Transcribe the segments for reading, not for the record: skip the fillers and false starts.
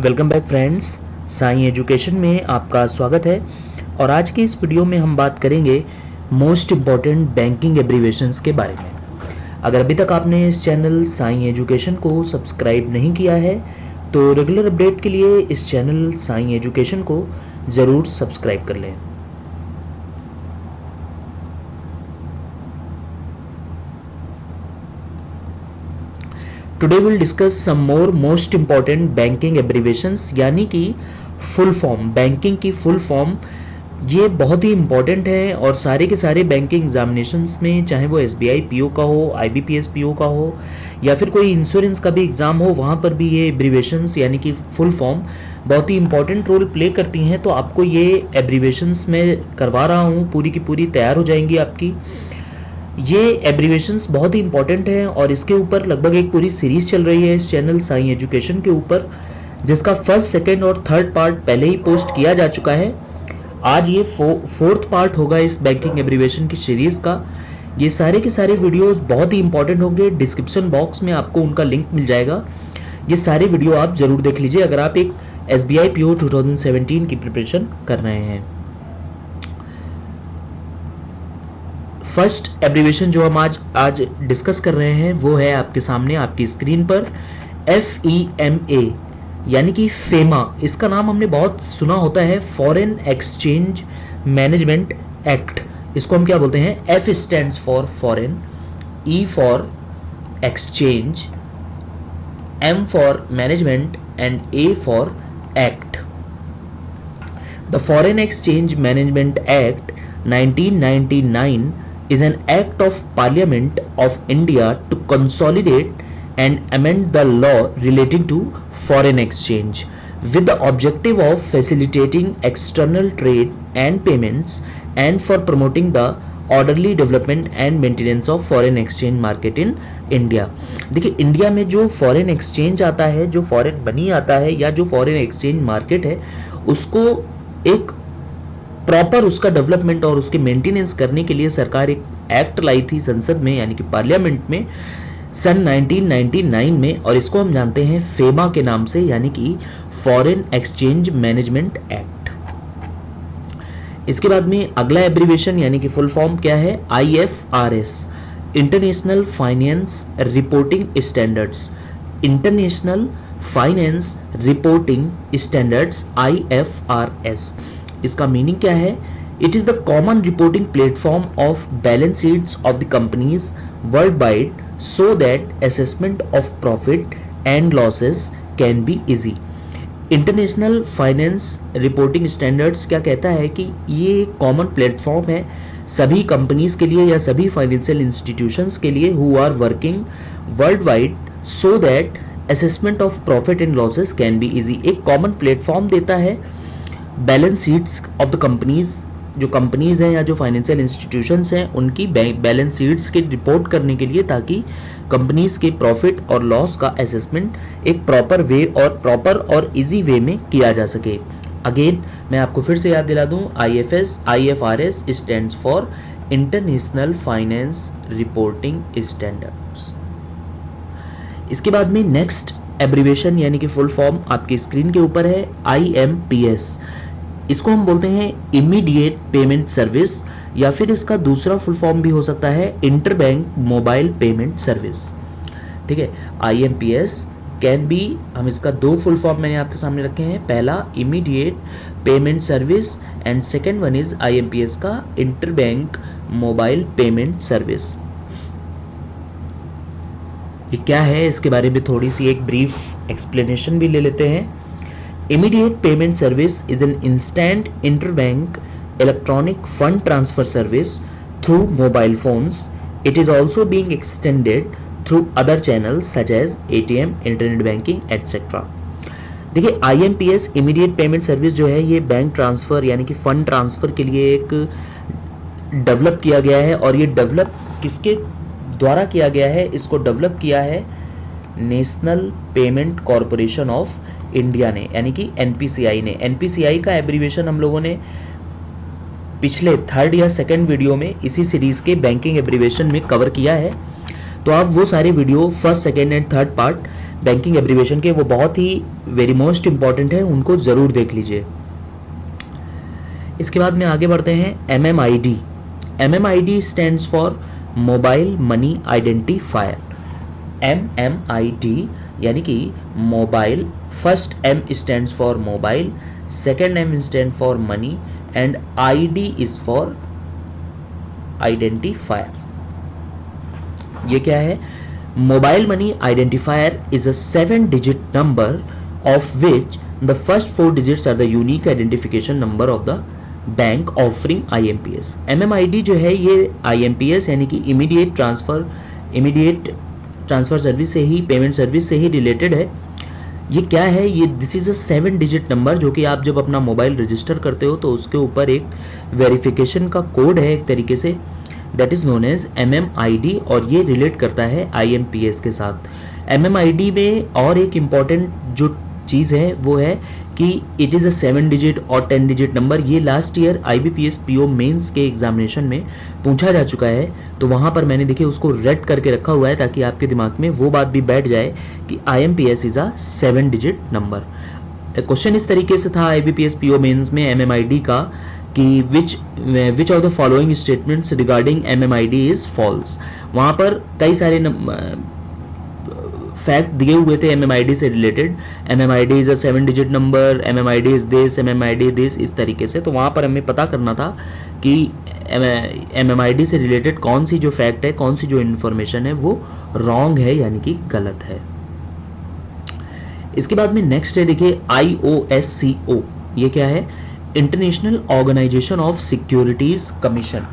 Welcome back friends, Sai education में आपका स्वागत है। और आज की इस वीडियो में हम बात करेंगे मोस्ट इम्पॉर्टेंट बैंकिंग एब्रीवेशंस के बारे में। अगर अभी तक आपने इस चैनल साई एजुकेशन को सब्सक्राइब नहीं किया है तो रेगुलर अपडेट के लिए इस चैनल साई एजुकेशन को ज़रूर सब्सक्राइब कर लें। Today will discuss some more most important banking abbreviations, यानी कि फुल फॉर्म, बैंकिंग की फुल फॉर्म। ये बहुत ही इंपॉर्टेंट है और सारे के सारे बैंकिंग एग्जामिनेशंस में, चाहे वो एसबीआई पीओ का हो, आईबीपीएस पीओ का हो या फिर कोई इंश्योरेंस का भी एग्ज़ाम हो, वहाँ पर भी ये एब्रीवेशंस यानी कि फुल फॉर्म बहुत ही इंपॉर्टेंट रोल प्ले करती हैं। तो आपको ये एब्रीवेशंस मैं करवा रहा हूँ, पूरी की पूरी तैयार हो जाएंगी आपकी। ये एब्रीवेशंस बहुत ही इंपॉर्टेंट हैं और इसके ऊपर लगभग एक पूरी सीरीज चल रही है इस चैनल साई एजुकेशन के ऊपर, जिसका फर्स्ट, सेकंड और थर्ड पार्ट पहले ही पोस्ट किया जा चुका है। आज ये फोर्थ पार्ट होगा इस बैंकिंग एब्रीवेशन की सीरीज का। ये सारे के सारे वीडियोस बहुत ही इंपॉर्टेंट होंगे। डिस्क्रिप्शन बॉक्स में आपको उनका लिंक मिल जाएगा। ये सारे वीडियो आप जरूर देख लीजिए अगर आप एक एसबीआई पीओ 2017 की प्रिपरेशन कर रहे हैं। फर्स्ट एब्रीवेशन जो हम आज डिस्कस कर रहे हैं वो है आपके सामने, आपकी स्क्रीन पर, FEMA यानी कि फेमा। इसका नाम हमने बहुत सुना होता है, फॉरेन एक्सचेंज मैनेजमेंट एक्ट। इसको हम क्या बोलते हैं? F stands for foreign, E for exchange, M for management and A for act. The foreign exchange management act 1999 is an act of Parliament of India to consolidate and amend the law relating to foreign exchange with the objective of facilitating external trade and payments and for promoting the orderly development and maintenance of foreign exchange market in India। देखिए, India में जो foreign exchange आता है, जो foreign money आता है या जो फॉरेन एक्सचेंज मार्केट है, उसको एक प्रॉपर उसका डेवलपमेंट और उसके मेंटेनेंस करने के लिए सरकार एक एक्ट लाई थी संसद में, यानी कि पार्लियामेंट में, सन 1999 में, और इसको हम जानते हैं फेमा के नाम से, यानी कि फॉरेन एक्सचेंज मैनेजमेंट एक्ट। इसके बाद में अगला एब्रीवेशन यानी कि फुल फॉर्म क्या है? IFRS, international finance reporting standards. International finance reporting standards, IFRS। इसका मीनिंग क्या है? It is the common reporting platform of balance sheets of the companies world wide so that assessment of profit and losses can be easy. International finance reporting standards क्या कहता है कि ये एक common platform है सभी कंपनीज के लिए या सभी फाइनेंशियल इंस्टीट्यूशंस के लिए who are working world wide so that assessment of profit and losses can be easy. एक कॉमन प्लेटफॉर्म देता है balance sheets of the companies, जो कंपनीज हैं या जो फाइनेंशियल इंस्टीट्यूशंस हैं उनकी बैलेंस शीट्स की रिपोर्ट करने के लिए, ताकि कंपनीज के प्रॉफिट और लॉस का असेसमेंट एक प्रॉपर और इजी वे में किया जा सके। अगेन मैं आपको फिर से याद दिला दूं, IFRS stands for international finance reporting standards. इसके बाद में नेक्स्ट एब्रीवेशन यानी कि फुल फॉर्म आपकी स्क्रीन के ऊपर है, IMPS। इसको हम बोलते हैं इमीडिएट पेमेंट सर्विस, या फिर इसका दूसरा फुल फॉर्म भी हो सकता है इंटरबैंक मोबाइल पेमेंट सर्विस। ठीक है, IMPS कैन बी, हम इसका दो फुल फॉर्म मैंने आपके सामने रखे हैं। पहला immediate payment service and second one is IMPS का इंटरबैंक मोबाइल पेमेंट सर्विस। ये क्या है, इसके बारे में थोड़ी सी एक ब्रीफ एक्सप्लेनेशन भी ले लेते हैं। Immediate payment service is an instant interbank electronic fund transfer service through mobile phones. It is also being extended through other channels such as ATM, internet banking, etc. देखिए, IMPS इमीडिएट पेमेंट सर्विस जो है ये bank transfer यानी कि fund transfer के लिए एक develop किया गया है। और ये डेवलप किसके द्वारा किया गया है? इसको डेवलप किया है national payment corporation of India ने, यानी कि NPCI ने। NPCI का एब्रीवेशन हम लोगों ने पिछले थर्ड या सेकंड वीडियो में इसी सीरीज के बैंकिंग एब्रीवेशन में कवर किया है। तो आप वो सारे video first, second and third part banking abbreviation के, वो बहुत ही वेरी मोस्ट इंपॉर्टेंट है, उनको ज़रूर देख लीजिए। इसके बाद में आगे बढ़ते हैं MMID। MMID stands for mobile money identifier. MMID यानी कि mobile, first M stands for mobile, second M stand for money and ID is for identifier. ये क्या है? Mobile money identifier is a 7-digit number of which the first 4 digits are the unique identification number of the bank offering IMPS। MMID जो है ये IMPS यानी कि immediate transfer service से ही, payment service से ही रिलेटेड है। ये क्या है? ये this is a 7-digit number जो कि आप जब अपना मोबाइल रजिस्टर करते हो तो उसके ऊपर एक वेरिफिकेशन का कोड है एक तरीके से, that is known as MMID, और ये रिलेट करता है IMPS के साथ। MMID में और एक इम्पॉर्टेंट जो चीज़ है वो है कि इट इज़ अ 7-digit और 10-digit नंबर। ये last year IBPS PO mains के एग्जामिनेशन में पूछा जा चुका है, तो वहाँ पर मैंने देखिए उसको रेड करके रखा हुआ है ताकि आपके दिमाग में वो बात भी बैठ जाए कि IMPS is a 7-digit number. Question इस तरीके से था IBPS PO मेंस में MMID का कि which of the following statements regarding MMID is false. वहाँ पर कई सारे फैक्ट दिए हुए थे MMID से related. MMID is a 7-digit number, MMID is this, MMID this, इस तरीके से। तो वहाँ पर हमें पता करना था कि MMID से रिलेटेड कौन सी जो फैक्ट है, कौन सी जो इन्फॉर्मेशन है वो रॉन्ग है यानी कि गलत है। इसके बाद में नेक्स्ट है देखिए IOSCO। ये क्या है? International organization of securities commission.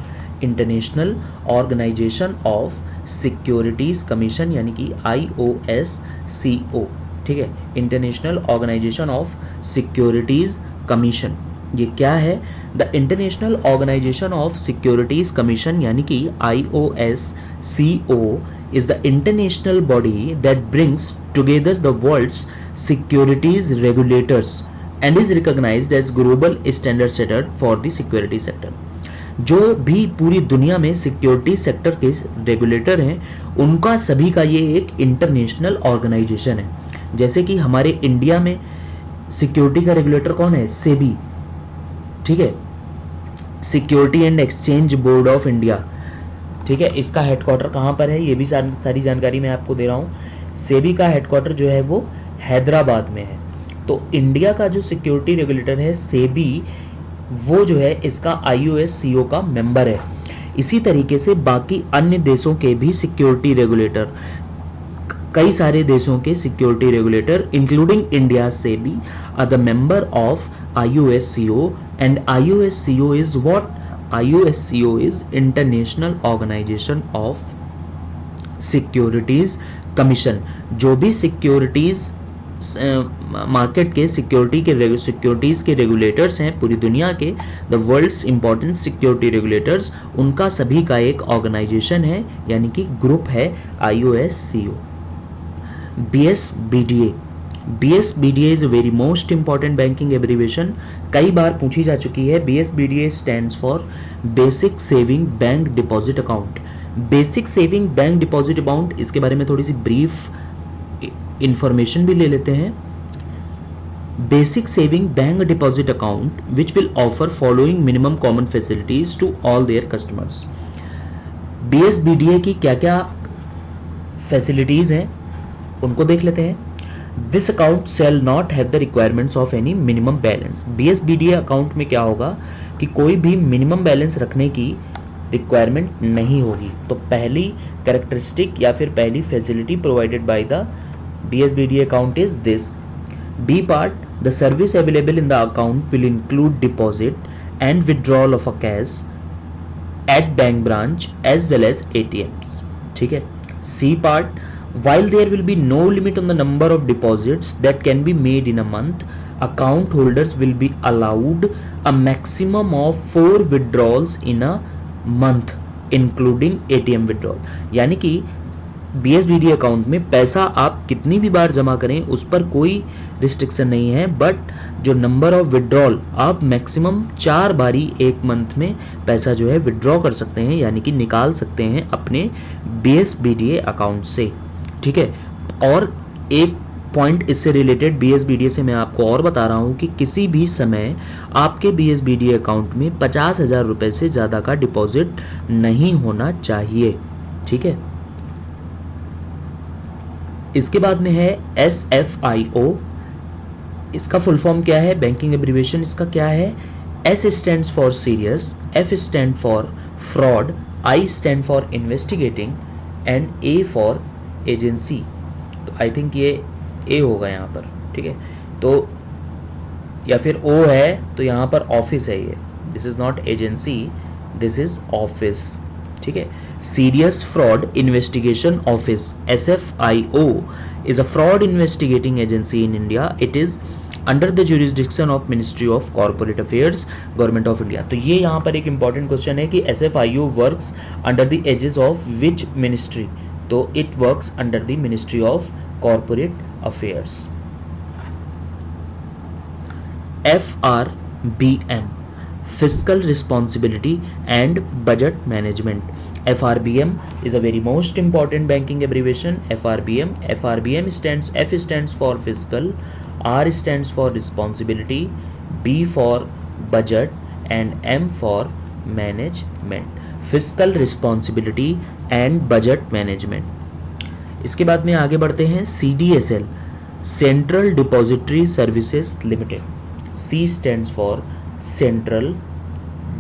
International organization of securities commission यानी कि IOSCO, ठीक है, international organization of securities commission. ये क्या है? The international organization of securities commission यानी कि IOSCO is the international body that brings together the world's securities regulators and is recognized as global standard setter for the security sector। जो भी पूरी दुनिया में सिक्योरिटी सेक्टर के regulator हैं उनका सभी का ये एक इंटरनेशनल ऑर्गेनाइजेशन है। जैसे कि हमारे इंडिया में सिक्योरिटी का रेगुलेटर कौन है? सेबी, ठीक है, security and exchange board of India, ठीक है। इसका हेडक्वार्टर कहाँ पर है ये भी सारी जानकारी मैं आपको दे रहा हूँ। सेबी का हेडक्वार्टर जो है वो हैदराबाद में है। तो इंडिया का जो सिक्योरिटी रेगुलेटर है सेबी, वो जो है इसका IOSCO का मेंबर है। इसी तरीके से बाकी अन्य देशों के भी सिक्योरिटी रेगुलेटर, कई सारे देशों के security regulator including India SEBI are the member of IOSCO and IOSCO is what? IOSCO is International Organization of Securities Commission। जो भी सिक्योरिटीज मार्केट के सिक्योरिटीज के रेगुलेटर्स हैं पूरी दुनिया के, the world's important security regulators, उनका सभी का एक ऑर्गेनाइजेशन है यानी कि ग्रुप है IOSCO। BSBDA। BSBDA is a very most important banking abbreviation, कई बार पूछी जा चुकी है। BSBDA stands for basic saving bank deposit account. Basic saving bank deposit account, इसके बारे में थोड़ी सी ब्रीफ इंफॉर्मेशन भी ले लेते हैं। Basic saving bank deposit account which will offer following minimum common facilities to all their customers. BSBDA की क्या क्या फैसिलिटीज हैं उनको देख लेते हैं। This account shall not have the requirements of any minimum balance. BSBDA account में क्या होगा कि कोई भी मिनिमम बैलेंस रखने की रिक्वायरमेंट नहीं होगी। तो पहली कैरेक्टरिस्टिक या फिर पहली facility provided by the BSBDA account is this. B part, the service available in the account will include deposit and withdrawal of a cash at bank branch as well as ATMs, ठीक है। C part, while there will be no limit on the number of deposits that can be made in a month, account holders will be allowed a maximum of 4 withdrawals in a month including ATM withdrawal। यानी कि BSBD account में पैसा आप कितनी भी बार जमा करें उस पर कोई रिस्ट्रिक्शन नहीं है, बट जो नंबर ऑफ विड्रॉल आप मैक्सिमम 4 बारी एक मंथ में पैसा जो है विड्रॉ कर सकते हैं यानी कि निकाल सकते हैं अपने BSBD अकाउंट से, ठीक है। और एक पॉइंट इससे रिलेटेड BSBDA से मैं आपको और बता रहा हूँ कि किसी भी समय आपके BSBDA अकाउंट में 50,000 रुपये से ज़्यादा का डिपॉजिट नहीं होना चाहिए, ठीक है। इसके बाद में है SFIO। इसका फुल फॉर्म क्या है, बैंकिंग एब्रीविएशन इसका क्या है? S stands for serious, F stand for fraud, I stand for investigating and A for agency. तो आई थिंक ये A होगा यहाँ पर, ठीक है। तो या फिर O है तो यहाँ पर ऑफिस है, ये this is not agency, this is office, ठीक है। Serious fraud investigation office, SFIO is a fraud investigating agency in India. It is under the jurisdiction of Ministry of Corporate Affairs, Government of India. तो ये यहाँ पर एक important question है कि SFIO works under the edges of which ministry? तो it works under the Ministry of Corporate Affairs. FRBM, Fiscal Responsibility and Budget Management. FRBM is a very most important banking abbreviation. FRBM stands, F stands for fiscal, R stands for responsibility, B for budget and M for management. Fiscal responsibility and budget management. इसके बाद में आगे बढ़ते हैं CDSL, Central Depository Services Limited. C stands for Central,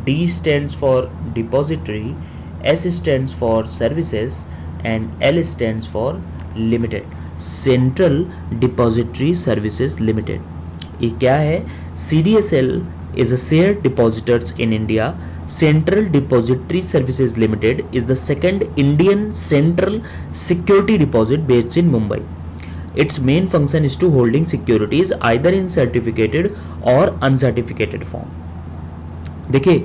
D stands for Depository, S stands for Services and L stands for Limited. Central Depository Services Limited. ये क्या है? CDSL is a shared depositors in India. Central Depository Services Limited is the second Indian central security deposit based in Mumbai. Its main function is to holding securities either in certificated or uncertificated form. देखिए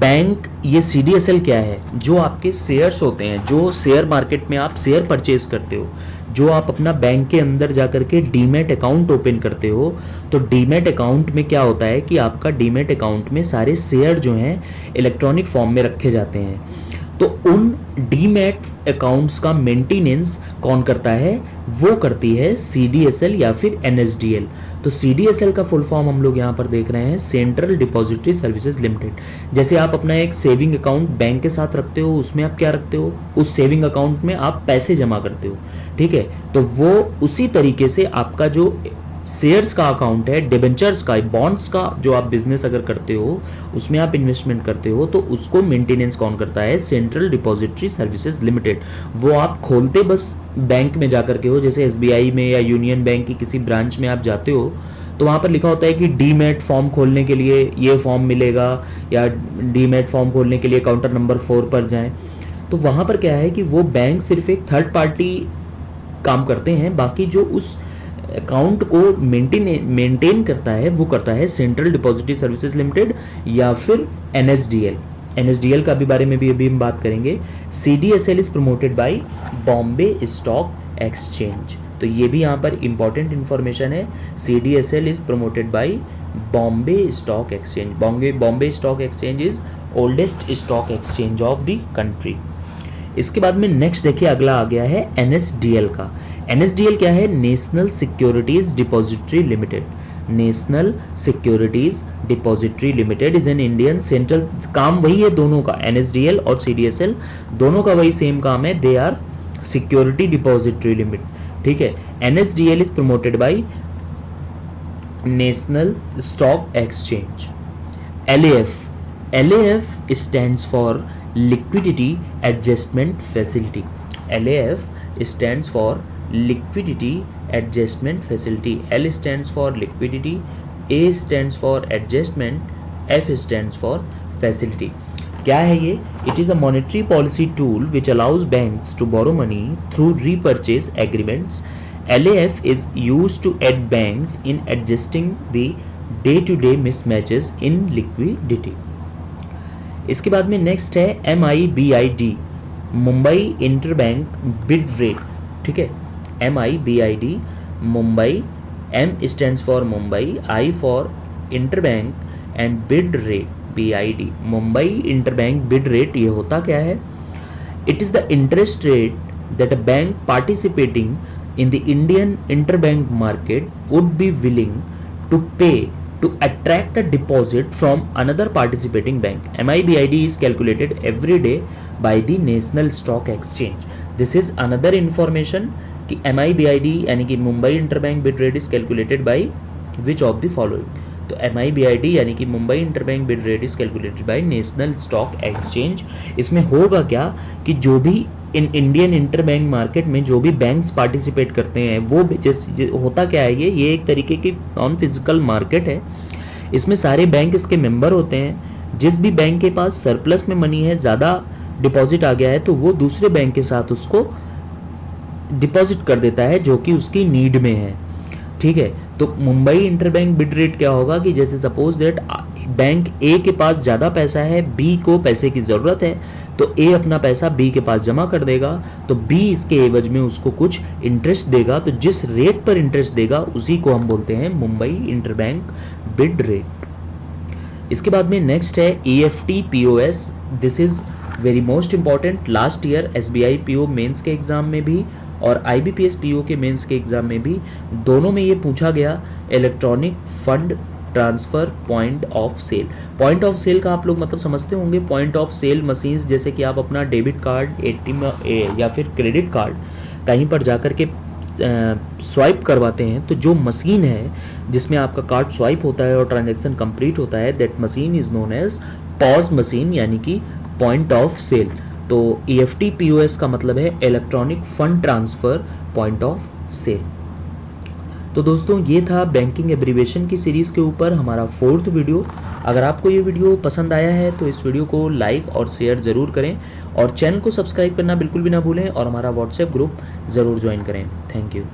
bank, ये CDSL क्या है? जो आपके shares होते हैं, जो share market में आप शेयर परचेज करते हो, जो आप अपना बैंक के अंदर जाकर के डीमैट अकाउंट ओपन करते हो, तो डीमैट अकाउंट में क्या होता है कि आपका डीमैट अकाउंट में सारे शेयर जो हैं इलेक्ट्रॉनिक फॉर्म में रखे जाते हैं। तो उन डीमैट अकाउंट्स का मेंटेनेंस कौन करता है? वो करती है CDSL या फिर NSDL। तो CDSL का फुल फॉर्म हम लोग यहाँ पर देख रहे हैं, सेंट्रल डिपॉजिटरी सर्विसेज लिमिटेड। जैसे आप अपना एक सेविंग अकाउंट बैंक के साथ रखते हो, उसमें आप क्या रखते हो? उस सेविंग अकाउंट में आप पैसे जमा करते हो, ठीक है। तो वो उसी तरीके से आपका जो शेयर्स का अकाउंट है, डिबेंचर्स का, बॉन्ड्स का, जो आप बिजनेस अगर करते हो उसमें आप इन्वेस्टमेंट करते हो, तो उसको मेंटेनेंस कौन करता है? Central depository services limited. वो आप खोलते बस बैंक में जाकर के हो, जैसे SBI में या यूनियन बैंक की किसी ब्रांच में आप जाते हो तो वहाँ पर लिखा होता है कि डीमैट फॉर्म खोलने के लिए ये फॉर्म मिलेगा, या डीमैट फॉर्म खोलने के लिए काउंटर नंबर 4 पर जाएं। तो वहाँ पर क्या है कि वो बैंक सिर्फ एक थर्ड पार्टी काम करते हैं, बाकी जो उस अकाउंट को मेंटेन करता है वो करता है सेंट्रल डिपॉजिटरी सर्विसेज लिमिटेड या फिर NSDL का भी बारे में भी अभी हम बात करेंगे। CDSL is promoted bye Bombay stock exchange. तो ये भी यहाँ पर इंपॉर्टेंट इंफॉर्मेशन है, CDSL is promoted bye Bombay stock exchange. Bombay stock exchange is oldest stock exchange of the country. इसके बाद में नेक्स्ट देखिए अगला आ गया है NSDL का। NSDL क्या है? National securities depository limited. National securities depository limited is an Indian central, काम वही है दोनों का, NSDL और CDSL दोनों का वही सेम काम है, they are security depository limit, ठीक है। NSDL is promoted by national stock exchange. LAF stands for Liquidity Adjustment Facility. LAF stands for Liquidity Adjustment Facility. L stands for liquidity, A stands for adjustment, F stands for facility. क्या है ये? It is a monetary policy tool which allows banks to borrow money through repurchase agreements. LAF is used to aid banks in adjusting the day-to-day mismatches in liquidity. इसके बाद में next है MIBID, Mumbai interbank bid rate, ठीक है। MIBID Mumbai, M stands for Mumbai, I for interbank and bid rate BID, Mumbai interbank bid rate. ये होता क्या है? It is the interest rate that a bank participating in the Indian interbank market would be willing to pay to attract a deposit from another participating bank. MIBID is calculated every day by the National Stock Exchange. This is another information कि MIBID यानी कि Mumbai interbank bid rate is calculated by which of the following. तो MIBID यानी कि Mumbai interbank bid rate is calculated by national stock exchange. इसमें होगा क्या कि जो भी इन इंडियन इंटरबैंक मार्केट में जो भी बैंक्स पार्टिसिपेट करते हैं वो होता क्या है, ये एक तरीके की नॉन फिजिकल मार्केट है. इसमें सारे बैंक इसके मेंबर होते हैं. जिस भी बैंक के पास सरप्लस में मनी है, ज़्यादा डिपॉजिट आ गया है, तो वो दूसरे बैंक के साथ उसको डिपॉजिट कर देता है जो कि उसकी नीड में है. ठीक है. तो मुंबई इंटरबैंक बिड रेट क्या होगा कि जैसे सपोज दैट बैंक ए के पास ज़्यादा पैसा है, बी को पैसे की ज़रूरत है, तो ए अपना पैसा बी के पास जमा कर देगा, तो बी इसके एवज में उसको कुछ इंटरेस्ट देगा. तो जिस रेट पर इंटरेस्ट देगा उसी को हम बोलते हैं मुंबई इंटरबैंक बिड रेट. इसके बाद में नेक्स्ट है EFT POS. This is very most important. Last year SBI PO mains के एग्ज़ाम में भी और IBPS PO के मेंस के एग्ज़ाम में भी, दोनों में ये पूछा गया electronic fund transfer point of sale. Point of sale का आप लोग मतलब समझते होंगे. पॉइंट ऑफ सेल मशीन्स, जैसे कि आप अपना डेबिट कार्ड, ATM या फिर क्रेडिट कार्ड कहीं पर जाकर के स्वाइप करवाते हैं, तो जो मशीन है जिसमें आपका कार्ड स्वाइप होता है और ट्रांजैक्शन कंप्लीट होता है, that machine is known as POS machine यानी कि पॉइंट ऑफ सेल. तो EFT POS का मतलब है electronic fund transfer point of sale. तो दोस्तों ये था बैंकिंग एब्रीवेशन की सीरीज़ के ऊपर हमारा 4th वीडियो. अगर आपको ये वीडियो पसंद आया है तो इस वीडियो को लाइक और शेयर ज़रूर करें और चैनल को सब्सक्राइब करना बिल्कुल भी ना भूलें और हमारा व्हाट्सएप ग्रुप ज़रूर ज्वाइन करें. Thank you.